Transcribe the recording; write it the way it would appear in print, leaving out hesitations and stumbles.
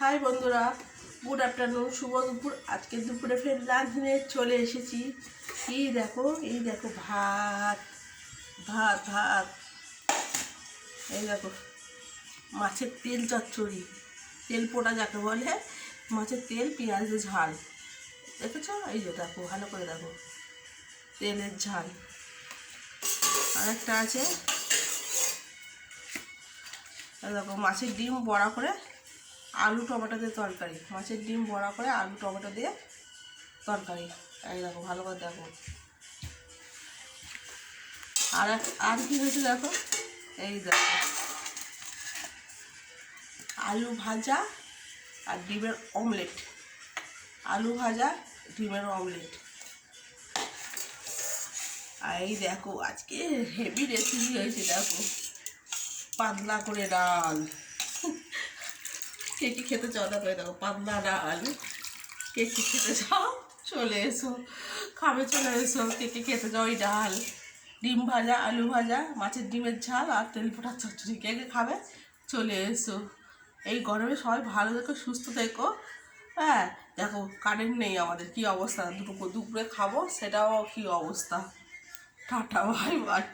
High বন্ধুরা, good afternoon, শুভ দুপুর। আজকে দুপুরে ফের লাঞ্চ নিয়ে চলে এসেছি। এই দেখো ভাত ভাত ভাত এই দেখো মাছের তেল চচ্চড়ি, তেল পোড়া যাকে বলে, মাছের তেল পেঁয়াজ দিয়ে ঝাল। দেখেছো? এই যে দেখো, ভালো করে দেখো, তেলের ঝাল। আর একটা আছে দেখো, মাছের ডিম বড়া করে আলু টমেটো দিয়ে তরকারি, মাছের ডিম বড়া করে আলু টমেটো দিয়ে তরকারি। এই দেখো, ভালো করে দেখো। আর কি হয়েছে দেখো, এই দেখো আলু ভাজা আর ডিমের অমলেট, আলু ভাজা ডিমের অমলেট। আর এই দেখো আজকে হেভি রেসিপি হয়েছে, দেখো পাতলা করে ডাল। কে কি খেতে চাও দেখো, দেখো পাতলা ডাল। কে কি খেতে চাও চলে এসো, খাবে চলে এসো। কে কে খেতে চাও ওই ডাল, ডিম ভাজা, আলু ভাজা, মাছের ডিমের ঝাল আর তেল পোড়া চচ্চড়ি। কে কে খাবে চলে এসো। এই গরমে সবাই ভালো থেকো, সুস্থ থেকো। হ্যাঁ দেখো, কারেন্ট নেই আমাদের, কি অবস্থা। দুপুরে খাবো, সেটাও কি অবস্থা। Tata, bye bye.